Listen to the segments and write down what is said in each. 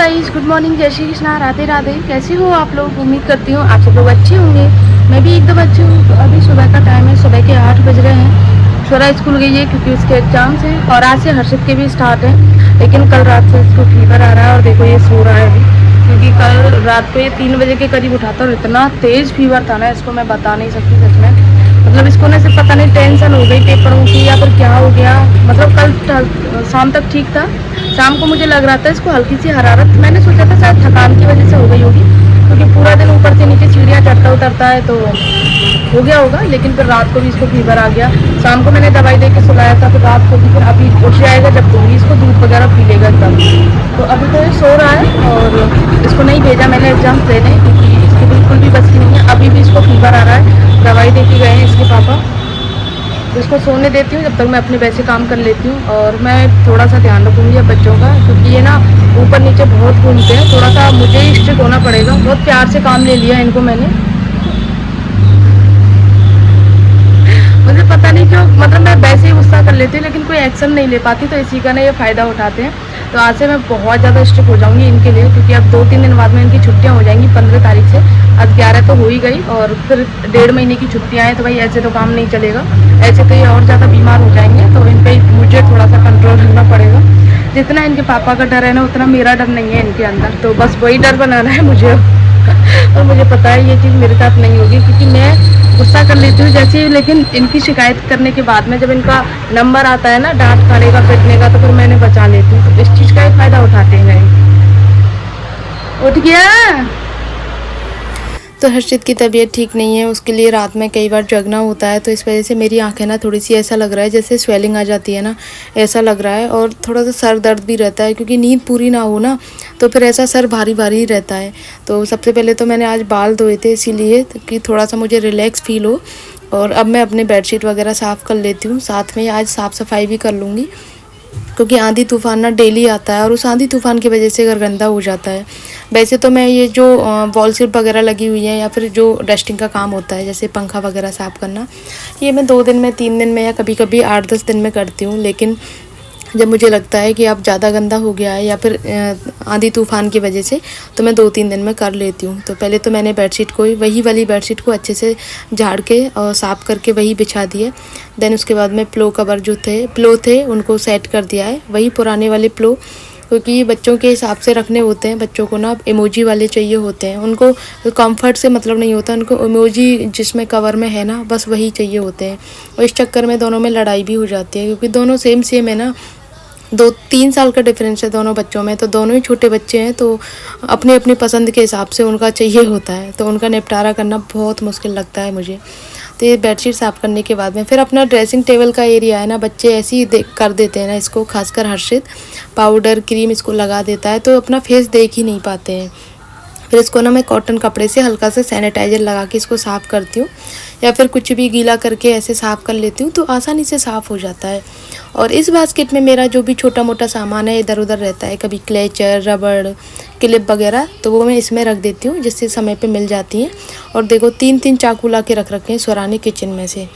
Guys, good morning, जय श्री कृष्णा, राधे राधे। कैसे हो आप लोग? उम्मीद करती हूँ आप सब लोग अच्छे होंगे। मैं भी एकदम अच्छी हूँ। तो अभी सुबह का टाइम है, सुबह के 8 बज रहे हैं। शोरा स्कूल गई है क्योंकि उसके एग्जाम्स हैं और आज से हर्षित के भी स्टार्ट हैं। लेकिन कल रात से इसको फीवर आ रहा है और देखो ये सो रहा है अभी, क्योंकि कल रात को ये 3 बजे के करीब उठा था और इतना तेज़ फीवर था ना, इसको मैं बता नहीं सकती सच में। मतलब इसको ना सिर्फ पता नहीं टेंशन हो गई पेपरों की या फिर क्या हो गया। मतलब कल शाम तक ठीक था। शाम को मुझे लग रहा था इसको हल्की सी हरारत, मैंने सोचा था शायद थकान की वजह से हो गई होगी, क्योंकि पूरा दिन ऊपर से नीचे सीढ़ियाँ चढ़ता उतरता है तो हो गया होगा। लेकिन फिर रात को भी इसको फीवर आ गया। शाम को मैंने दवाई दे के सुलाया था, फिर रात को भी, फिर अभी उठ जाएगा जब दूंगी इसको दूध वगैरह पी लेगा तब। तो अभी तो ये सो रहा है और इसको नहीं भेजा मैंने एग्जाम देने, क्योंकि इसकी बिल्कुल भी बस की नहीं है। अभी भी इसको फीवर आ रहा है, दवाई दे के गए हैं इसके पापा। तो इसको सोने देती हूँ, जब तक मैं अपने वैसे काम कर लेती हूँ। और मैं थोड़ा सा ध्यान रखूँगी अब बच्चों का, क्योंकि ये ना ऊपर नीचे बहुत घूमते हैं। थोड़ा सा मुझे ही स्ट्रिक्ट होना पड़ेगा। बहुत प्यार से काम ले लिया इनको मैंने। मुझे पता नहीं क्यों, मतलब मैं वैसे ही गुस्सा कर लेती हूँ लेकिन कोई एक्शन नहीं ले पाती, तो इसी का ना ये फ़ायदा उठाते हैं। तो आज से मैं बहुत ज़्यादा स्ट्रिक्ट हो जाऊँगी इनके लिए, क्योंकि अब 2-3 दिन बाद में इनकी छुट्टियाँ हो जाएंगी 15 तारीख से। आज 11 तो हो ही गई और फिर 1.5 महीने की छुट्टियाँ हैं। तो भाई ऐसे तो काम नहीं चलेगा, ऐसे तो ये और ज़्यादा बीमार हो जाएंगे। तो इन पर मुझे थोड़ा सा कंट्रोल रखना पड़ेगा। जितना इनके पापा का डर है ना, उतना मेरा डर नहीं है इनके अंदर। तो बस वही डर बनाना है मुझे। और मुझे पता है ये चीज़ मेरे साथ नहीं होगी, क्योंकि मैं गुस्सा कर लेती हूँ जैसे ही, लेकिन इनकी शिकायत करने के बाद में जब इनका नंबर आता है ना डांट खाने का, पिटने का, तो फिर मैंने बचा लेती हूँ। तो इस चीज़ का ही फ़ायदा उठाते हैं। उठ गया। तो हर्षित की तबीयत ठीक नहीं है, उसके लिए रात में कई बार जगना होता है। तो इस वजह से मेरी आंखें ना थोड़ी सी ऐसा लग रहा है जैसे स्वेलिंग आ जाती है ना, ऐसा लग रहा है। और थोड़ा सा सर दर्द भी रहता है, क्योंकि नींद पूरी ना हो ना तो फिर ऐसा सर भारी भारी रहता है। तो सबसे पहले तो मैंने आज बाल धोए थे इसीलिए कि थोड़ा सा मुझे रिलैक्स फील हो। और अब मैं अपने बेडशीट वगैरह साफ़ कर लेती हूँ, साथ में आज साफ़ सफाई भी कर लूँगी, क्योंकि आंधी तूफ़ान ना डेली आता है और उस आंधी तूफ़ान की वजह से घर गंदा हो जाता है। वैसे तो मैं ये जो वॉल सीट वगैरह लगी हुई है या फिर जो डस्टिंग का काम होता है, जैसे पंखा वगैरह साफ़ करना, ये मैं 2 दिन में, 3 दिन में या कभी कभी 8-10 दिन में करती हूँ। लेकिन जब मुझे लगता है कि अब ज़्यादा गंदा हो गया है या फिर आंधी तूफ़ान की वजह से, तो मैं 2-3 दिन में कर लेती हूँ। तो पहले तो मैंने बेडशीट को, वही वाली बेडशीट को अच्छे से झाड़ के और साफ़ करके वही बिछा दिया। देन उसके बाद में पिलो कवर जो पिलो थे उनको सेट कर दिया है, वही पुराने वाले पिलो, क्योंकि ये बच्चों के हिसाब से रखने होते हैं। बच्चों को ना इमोजी वाले चाहिए होते हैं, उनको कंफर्ट से मतलब नहीं होता, उनको इमोजी जिसमें कवर में है ना बस वही चाहिए होते हैं। और इस चक्कर में दोनों में लड़ाई भी हो जाती है, क्योंकि दोनों सेम सेम है ना, 2-3 साल का डिफरेंस है दोनों बच्चों में। तो दोनों ही छोटे बच्चे हैं, तो अपनी अपनी पसंद के हिसाब से उनका चाहिए होता है। तो उनका निपटारा करना बहुत मुश्किल लगता है मुझे। तो ये बेडशीट साफ़ करने के बाद में फिर अपना ड्रेसिंग टेबल का एरिया है ना, बच्चे ऐसे ही कर देते हैं ना इसको, खासकर हर्षित पाउडर क्रीम इसको लगा देता है तो अपना फेस देख ही नहीं पाते हैं। फिर इसको ना मैं कॉटन कपड़े से हल्का सा सैनिटाइज़र लगा के इसको साफ़ करती हूँ, या फिर कुछ भी गीला करके ऐसे साफ़ कर लेती हूँ, तो आसानी से साफ़ हो जाता है। और इस बास्केट में मेरा जो भी छोटा मोटा सामान है इधर उधर रहता है, कभी क्लेचर, रबड़, क्लिप वगैरह, तो वो मैं इसमें रख देती हूँ, जिससे समय पे मिल जाती हैं। और देखो 3-3 चाकू ला के रख रखे हैं स्वरानी किचन में से।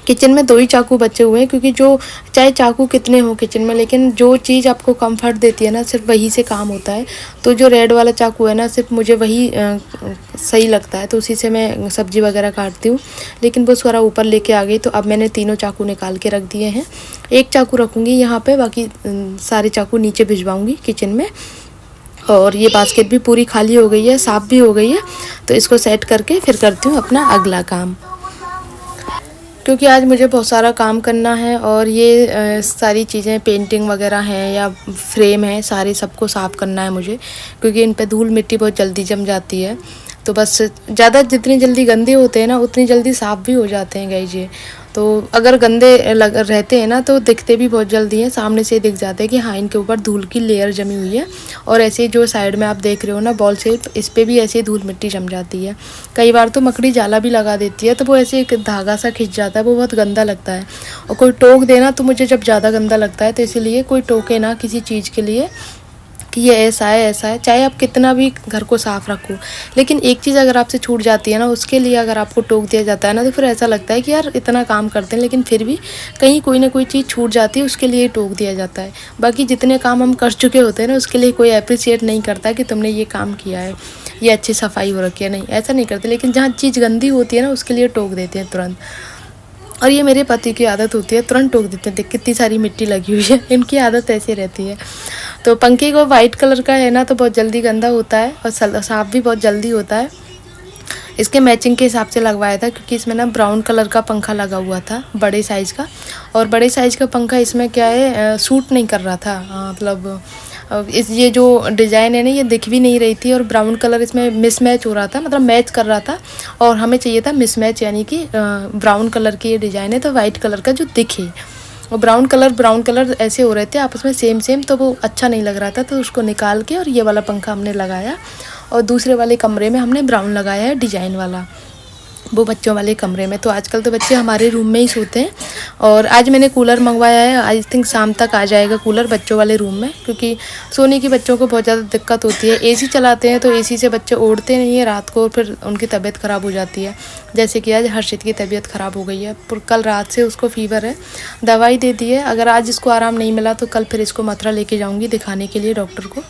किचन में 2 ही चाकू बचे हुए हैं, क्योंकि जो चाहे चाकू कितने हो किचन में, लेकिन जो चीज़ आपको कंफर्ट देती है ना सिर्फ वही से काम होता है। तो जो रेड वाला चाकू है ना, सिर्फ मुझे वही सही लगता है, तो उसी से मैं सब्ज़ी वगैरह काटती हूँ। लेकिन वो स्वरा ऊपर लेके आ गई, तो अब मैंने तीनों चाकू निकाल के रख दिए हैं। एक चाकू रखूँगी यहाँ पर, बाकी सारे चाकू नीचे भिजवाऊँगी किचन में। और ये बास्केट भी पूरी खाली हो गई है, साफ़ भी हो गई है। तो इसको सेट करके फिर करती हूँ अपना अगला काम, क्योंकि आज मुझे बहुत सारा काम करना है। और ये सारी चीज़ें पेंटिंग वगैरह हैं या फ्रेम है, सारे सबको साफ़ करना है मुझे, क्योंकि इन पे धूल मिट्टी बहुत जल्दी जम जाती है। तो बस ज़्यादा जितनी जल्दी गंदे होते हैं ना उतनी जल्दी साफ़ भी हो जाते हैं गाइस ये। तो अगर गंदे रहते हैं ना तो दिखते भी बहुत जल्दी हैं, सामने से दिख जाते हैं कि हाँ इनके ऊपर धूल की लेयर जमी हुई है। और ऐसे जो साइड में आप देख रहे हो ना बॉल शेप, इस पर भी ऐसे धूल मिट्टी जम जाती है। कई बार तो मकड़ी जाला भी लगा देती है, तो वो ऐसे एक धागा सा खिंच जाता है, वो बहुत गंदा लगता है। और कोई टोक देना तो मुझे जब ज़्यादा गंदा लगता है, तो इसीलिए कोई टोके ना किसी चीज़ के लिए, कि ये ऐसा है, चाहे आप कितना भी घर को साफ़ रखो, लेकिन एक चीज़ अगर आपसे छूट जाती है ना, उसके लिए अगर आपको टोक दिया जाता है ना, तो फिर ऐसा लगता है कि यार इतना काम करते हैं लेकिन फिर भी कहीं कोई ना कोई चीज़ छूट जाती है, उसके लिए टोक दिया जाता है। बाकी जितने काम हम कर चुके होते हैं ना, उसके लिए कोई अप्रिशिएट नहीं करता कि तुमने ये काम किया है, ये अच्छी सफाई हो रखी है, नहीं ऐसा नहीं करते। लेकिन जहाँ चीज़ गंदी होती है ना, उसके लिए टोक देते हैं तुरंत। और ये मेरे पति की आदत होती है, तुरंत टोक देते हैं, देख कितनी सारी मिट्टी लगी हुई है। इनकी आदत ऐसी रहती है। तो पंखे को वाइट कलर का है ना, तो बहुत जल्दी गंदा होता है और साफ़ भी बहुत जल्दी होता है। इसके मैचिंग के हिसाब से लगवाया था, क्योंकि इसमें ना ब्राउन कलर का पंखा लगा हुआ था, बड़े साइज़ का। और बड़े साइज़ का पंखा इसमें क्या है, सूट नहीं कर रहा था। मतलब इस ये जो डिज़ाइन है ना, ये दिख भी नहीं रही थी, और ब्राउन कलर इसमें मिसमैच हो रहा था, मतलब मैच कर रहा था। और हमें चाहिए था मिसमैच, यानी कि ब्राउन कलर की ये डिज़ाइन है तो वाइट कलर का जो दिखे। और ब्राउन कलर ऐसे हो रहे थे आपस में सेम, तो वो अच्छा नहीं लग रहा था। तो उसको निकाल के और ये वाला पंखा हमने लगाया, और दूसरे वाले कमरे में हमने ब्राउन लगाया है, डिज़ाइन वाला, वो बच्चों वाले कमरे में। तो आजकल तो बच्चे हमारे रूम में ही सोते हैं। और आज मैंने कूलर मंगवाया है, आई थिंक शाम तक आ जाएगा कूलर बच्चों वाले रूम में, क्योंकि सोने की बच्चों को बहुत ज़्यादा दिक्कत होती है। एसी चलाते हैं तो एसी से बच्चे ओढ़ते नहीं है रात को, और फिर उनकी तबीयत ख़राब हो जाती है। जैसे कि आज हर्षित की तबीयत ख़राब हो गई है, पर कल रात से उसको फ़ीवर है, दवाई दे दी है। अगर आज इसको आराम नहीं मिला तो कल फिर इसको मथुरा लेके जाऊँगी दिखाने के लिए डॉक्टर को,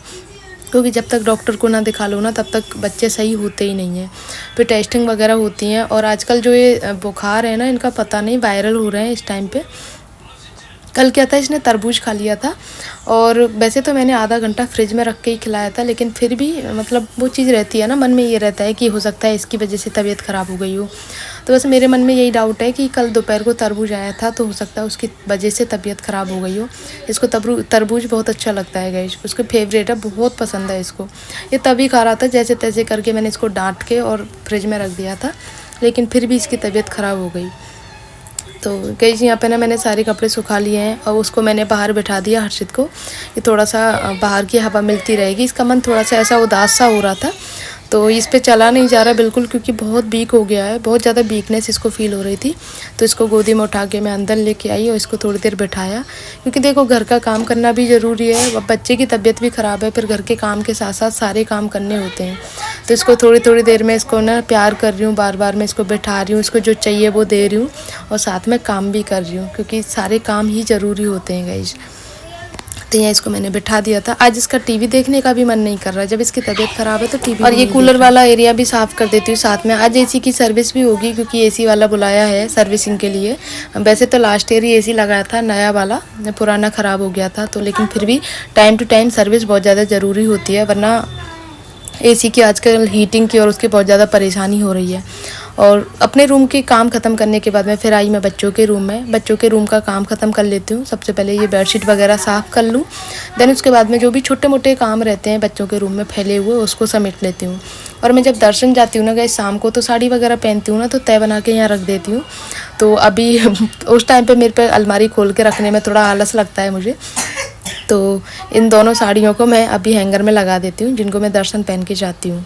क्योंकि जब तक डॉक्टर को ना दिखा लो ना, तब तक बच्चे सही होते ही नहीं हैं। फिर टेस्टिंग वगैरह होती हैं। और आजकल जो ये बुखार है ना, इनका पता नहीं वायरल हो रहे हैं इस टाइम पे। कल क्या था, इसने तरबूज खा लिया था, और वैसे तो मैंने आधा घंटा फ्रिज में रख के ही खिलाया था, लेकिन फिर भी मतलब वो चीज़ रहती है ना, मन में ये रहता है कि हो सकता है इसकी वजह से तबीयत ख़राब हो गई हो। तो बस मेरे मन में यही डाउट है कि कल दोपहर को तरबूज आया था, तो हो सकता है उसकी वजह से तबीयत ख़राब हो गई हो। इसको तरबूज बहुत अच्छा लगता है गाइस, उसके फेवरेट है, बहुत पसंद है इसको। ये तभी खा रहा था, जैसे तैसे करके मैंने इसको डांट के और फ्रिज में रख दिया था, लेकिन फिर भी इसकी तबीयत ख़राब हो गई। तो गाइस यहाँ पे ना मैंने सारे कपड़े सुखा लिए हैं, और उसको मैंने बाहर बैठा दिया हर्षित को, कि थोड़ा सा बाहर की हवा मिलती रहेगी। इसका मन थोड़ा सा ऐसा उदास सा हो रहा था, तो इस पे चला नहीं जा रहा बिल्कुल, क्योंकि बहुत वीक हो गया है, बहुत ज़्यादा वीकनेस इसको फील हो रही थी। तो इसको गोदी में उठा के मैं अंदर लेके आई और इसको थोड़ी देर बैठाया, क्योंकि देखो घर का काम करना भी ज़रूरी है। बच्चे की तबीयत भी ख़राब है, फिर घर के काम के साथ साथ सारे काम करने होते हैं। तो इसको थोड़ी देर में इसको ना प्यार कर रही हूँ, बार बार मैं इसको बैठा रही हूँ, इसको जो चाहिए वो दे रही हूँ, और साथ में काम भी कर रही हूँ, क्योंकि सारे काम ही ज़रूरी होते हैं गाइस। तो यहाँ इसको मैंने बिठा दिया था। आज इसका टीवी देखने का भी मन नहीं कर रहा है, जब इसकी तबीयत ख़राब है तो टीवी। और ये कूलर वाला एरिया भी साफ़ कर देती हूँ साथ में। आज एसी की सर्विस भी होगी, क्योंकि एसी वाला बुलाया है सर्विसिंग के लिए। वैसे तो लास्ट ईयर ही एसी लगाया था नया वाला, पुराना ख़राब हो गया था, तो लेकिन फिर भी टाइम टू टाइम सर्विस बहुत ज़्यादा ज़रूरी होती है, वरना एसी की आजकल हीटिंग की और उसकी बहुत ज़्यादा परेशानी हो रही है। और अपने रूम के काम ख़त्म करने के बाद में फिर आई मैं बच्चों के रूम में। बच्चों के रूम का काम ख़त्म कर लेती हूँ। सबसे पहले ये बेडशीट वगैरह साफ़ कर लूँ, देन उसके बाद में जो भी छोटे मोटे काम रहते हैं बच्चों के रूम में फैले हुए, उसको समेट लेती हूँ। और मैं जब दर्शन जाती हूँ ना गाइस शाम को, तो साड़ी वगैरह पहनती हूँ ना, तो तय बना के यहाँ रख देती हूँ। तो अभी उस टाइम पर मेरे पे अलमारी खोल के रखने में थोड़ा आलस लगता है मुझे, तो इन दोनों साड़ियों को मैं अभी हैंगर में लगा देती हूँ, जिनको मैं दर्शन पहन के जाती हूँ।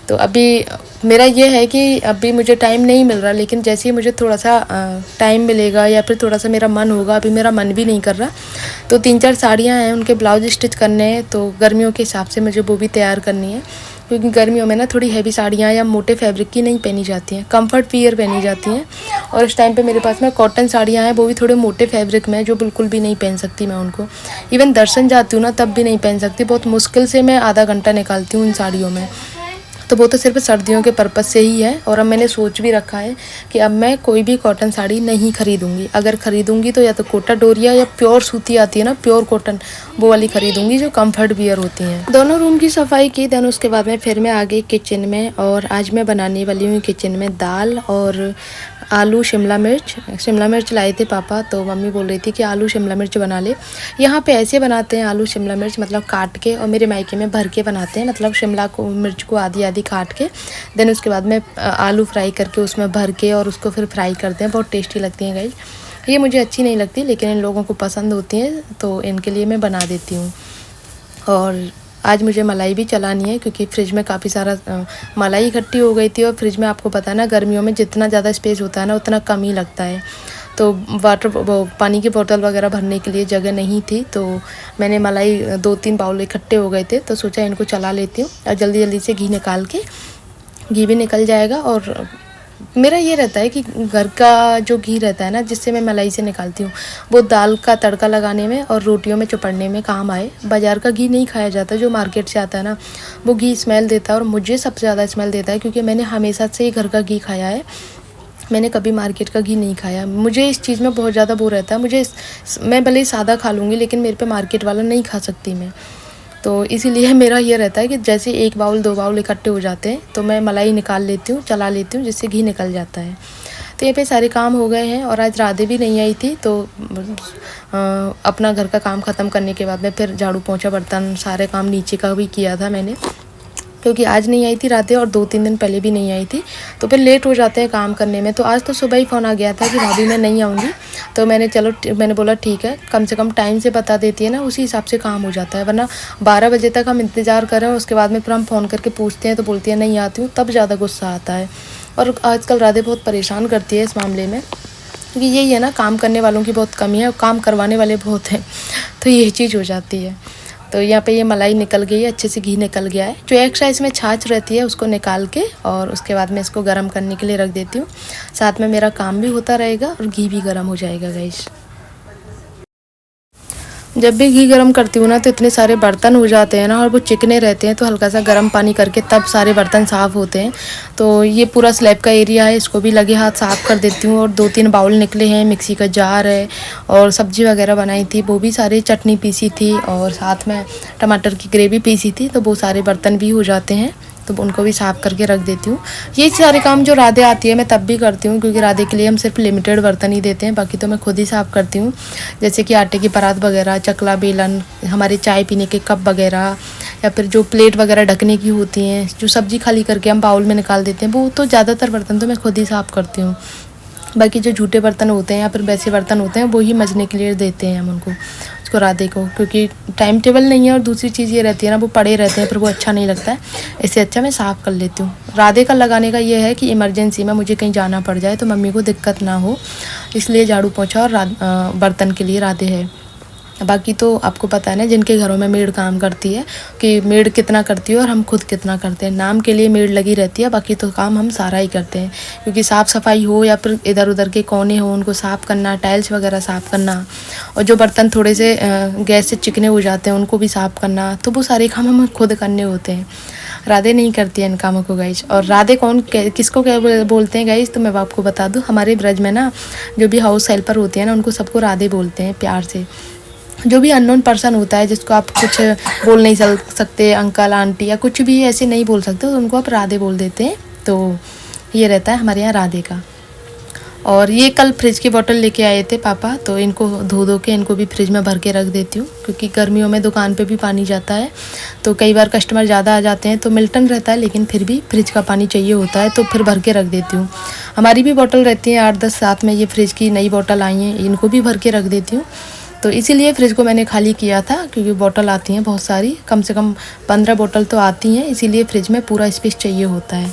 तो अभी मेरा ये है कि अभी मुझे टाइम नहीं मिल रहा, लेकिन जैसे ही मुझे थोड़ा सा टाइम मिलेगा या फिर थोड़ा सा मेरा मन होगा, अभी मेरा मन भी नहीं कर रहा, तो 3-4 साड़ियाँ हैं, उनके ब्लाउज स्टिच करने हैं, तो गर्मियों के हिसाब से मुझे वो भी तैयार करनी है। क्योंकि गर्मियों में ना थोड़ी हैवी साड़ियाँ या मोटे फैब्रिक की नहीं पहनी जाती हैं, कंफर्ट वियर पहनी जाती हैं। और इस टाइम पे मेरे पास में कॉटन साड़ियाँ हैं, वो भी थोड़े मोटे फैब्रिक में, जो बिल्कुल भी नहीं पहन सकती मैं उनको। इवन दर्शन जाती हूँ ना, तब भी नहीं पहन सकती, बहुत मुश्किल से मैं आधा घंटा निकालती हूँ उन साड़ियों में। तो वो तो सिर्फ सर्दियों के पर्पज़ से ही है। और अब मैंने सोच भी रखा है कि अब मैं कोई भी कॉटन साड़ी नहीं ख़रीदूँगी। अगर ख़रीदूँगी तो या तो कोटा डोरिया या प्योर सूती आती है ना, प्योर कॉटन, वो वाली ख़रीदूँगी जो कंफर्ट वियर होती हैं। दोनों रूम की सफाई की, देन उसके बाद में फिर मैं आ गई किचन में। और आज मैं बनाने वाली हूँ किचन में दाल और आलू शिमला मिर्च लाए थे पापा, तो मम्मी बोल रही थी कि आलू शिमला मिर्च बना ले। यहाँ पे ऐसे बनाते हैं आलू शिमला मिर्च, मतलब काट के, और मेरे मायके में भर के बनाते हैं, मतलब शिमला को मिर्च को आधी आधी काट के, देन उसके बाद में आलू फ्राई करके उसमें भर के और उसको फिर फ्राई करते हैं। बहुत टेस्टी लगती हैं गाइस। ये मुझे अच्छी नहीं लगती, लेकिन इन लोगों को पसंद होती हैं, तो इनके लिए मैं बना देती हूँ। और आज मुझे मलाई भी चलानी है, क्योंकि फ्रिज में काफ़ी सारा मलाई इकट्ठी हो गई थी। और फ्रिज में आपको पता है ना, गर्मियों में जितना ज़्यादा स्पेस होता है ना, उतना कम ही लगता है। तो पानी की बोतल वगैरह भरने के लिए जगह नहीं थी, तो मैंने मलाई 2-3 बाउल इकट्ठे हो गए थे, तो सोचा इनको चला लेती हूँ और जल्दी जल्दी से घी निकाल के, घी भी निकल जाएगा। और मेरा ये रहता है कि घर का जो घी रहता है ना, जिससे मैं मलाई से निकालती हूँ, वो दाल का तड़का लगाने में और रोटियों में चुपड़ने में काम आए। बाज़ार का घी नहीं खाया जाता, जो मार्केट से आता है ना, वो घी स्मेल देता है और मुझे सबसे ज़्यादा स्मेल देता है, क्योंकि मैंने हमेशा से ही घर का घी खाया है, मैंने कभी मार्केट का घी नहीं खाया। मुझे इस चीज़ में बहुत ज़्यादा वो रहता है, मैं भले ही सादा खा लूँगी, लेकिन मेरे पे मार्केट वाला नहीं खा सकती मैं। तो इसीलिए मेरा ये रहता है कि जैसे 1 बाउल 2 बाउल इकट्ठे हो जाते हैं, तो मैं मलाई निकाल लेती हूँ, चला लेती हूँ, जिससे घी निकल जाता है। तो यहाँ पे सारे काम हो गए हैं और आज राधे भी नहीं आई थी, तो अपना घर का काम ख़त्म करने के बाद में फिर झाड़ू पोंछा बर्तन सारे काम नीचे का भी किया था मैंने, क्योंकि आज नहीं आई थी राधे और 2-3 दिन पहले भी नहीं आई थी, तो फिर लेट हो जाते हैं काम करने में। तो आज तो सुबह ही फ़ोन आ गया था कि भाभी मैं नहीं आऊँगी, तो मैंने बोला ठीक है, कम से कम टाइम से बता देती है ना, उसी हिसाब से काम हो जाता है, वरना 12 बजे तक हम इंतज़ार करें, उसके बाद में फिर हम फ़ोन करके पूछते हैं तो बोलती है नहीं आती हूँ, तब ज़्यादा गुस्सा आता है। और आजकल राधे बहुत परेशान करती है इस मामले में, क्योंकि यही है ना, काम करने वालों की बहुत कमी है और काम करवाने वाले बहुत हैं, तो यही चीज़ हो जाती है। तो यहाँ पे ये मलाई निकल गई है, अच्छे से घी निकल गया है। जो एक्स्ट्रा इसमें छाछ रहती है उसको निकाल के और उसके बाद में इसको गर्म करने के लिए रख देती हूँ, साथ में मेरा काम भी होता रहेगा और घी भी गर्म हो जाएगा गाइस। जब भी घी गर्म करती हूँ ना, तो इतने सारे बर्तन हो जाते हैं ना, और वो चिकने रहते हैं, तो हल्का सा गर्म पानी करके तब सारे बर्तन साफ़ होते हैं। तो ये पूरा स्लैब का एरिया है, इसको भी लगे हाथ साफ़ कर देती हूँ। और 2-3 बाउल निकले हैं, मिक्सी का जार है और सब्ज़ी वगैरह बनाई थी, वो भी सारी, चटनी पीसी थी और साथ में टमाटर की ग्रेवी पीसी थी, तो वो सारे बर्तन भी हो जाते हैं, तो उनको भी साफ़ करके रख देती हूँ। ये सारे काम जो राधे आती है मैं तब भी करती हूँ, क्योंकि राधे के लिए हम सिर्फ लिमिटेड बर्तन ही देते हैं, बाकी तो मैं खुद ही साफ़ करती हूँ। जैसे कि आटे की परात वगैरह, चकला बेलन, हमारे चाय पीने के कप वगैरह, या फिर जो प्लेट वगैरह ढकने की होती हैं, जो सब्ज़ी खाली करके हम बाउल में निकाल देते हैं, वो तो ज़्यादातर बर्तन तो मैं खुद ही साफ़ करती हूँ। बाकी जो झूठे बर्तन होते हैं या फिर वैसे बर्तन होते हैं, वो ही मजने के लिए देते हैं हम उसको राधे को, क्योंकि टाइम टेबल नहीं है। और दूसरी चीज़ ये रहती है ना, वो पड़े रहते हैं, फिर वो अच्छा नहीं लगता है, इससे अच्छा मैं साफ़ कर लेती हूँ। राधे का लगाने का ये है कि इमरजेंसी में मुझे कहीं जाना पड़ जाए तो मम्मी को दिक्कत ना हो, इसलिए झाड़ू पोंछा और बर्तन के लिए राधे है। बाकी तो आपको पता है ना, जिनके घरों में मेड काम करती है, कि मेड कितना करती है और हम खुद कितना करते हैं। नाम के लिए मेड लगी रहती है, बाकी तो काम हम सारा ही करते हैं, क्योंकि साफ़ सफाई हो या फिर इधर उधर के कोने हो, उनको साफ़ करना, टाइल्स वगैरह साफ़ करना, और जो बर्तन थोड़े से गैस से चिकने हो जाते हैं उनको भी साफ़ करना, तो वो सारे काम हम खुद करने होते हैं। राधे नहीं करती है इन कामों को गाइज। और राधे किसको क्या बोलते हैं गाइज, तो मैं आपको बता दूँ, हमारे ब्रज में ना जो भी हाउस हेल्पर होती है ना, उनको सबको राधे बोलते हैं प्यार से। जो भी अननोन पर्सन होता है, जिसको आप कुछ बोल नहीं सकते, अंकल आंटी या कुछ भी ऐसे नहीं बोल सकते, तो उनको आप राधे बोल देते हैं। तो ये रहता है हमारे यहाँ राधे का। और ये कल फ्रिज की बोतल लेके आए थे पापा, तो इनको धो के इनको भी फ्रिज में भर के रख देती हूँ, क्योंकि गर्मियों में दुकान पे भी पानी जाता है, तो कई बार कस्टमर ज़्यादा आ जाते हैं तो मिल्टन रहता है, लेकिन फिर भी फ्रिज का पानी चाहिए होता है, तो फिर भर के रख देती हूँ। हमारी भी बोतल रहती है 8-10, साथ में ये फ्रिज की नई बोतल आई हैं, इनको भी भर के रख देती हूँ। तो इसीलिए फ्रिज को मैंने खाली किया था, क्योंकि बोतल आती हैं बहुत सारी, कम से कम 15 बोतल तो आती हैं, इसीलिए फ्रिज में पूरा स्पेस चाहिए होता है।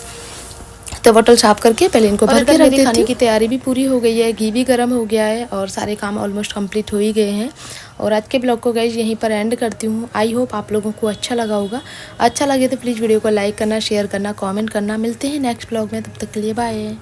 तो बोतल साफ करके पहले इनको भर के रख देती हूँ। खाने की तैयारी भी पूरी हो गई है, घी भी गर्म हो गया है और सारे काम ऑलमोस्ट कंप्लीट हो ही गए हैं। और आज के ब्लॉग को गाइज यहीं पर एंड करती हूँ। आई होप आप लोगों को अच्छा लगा होगा। अच्छा लगे तो प्लीज़ वीडियो को लाइक करना, शेयर करना, कमेंट करना। मिलते हैं नेक्स्ट ब्लॉग में, तब तक के लिए बाय।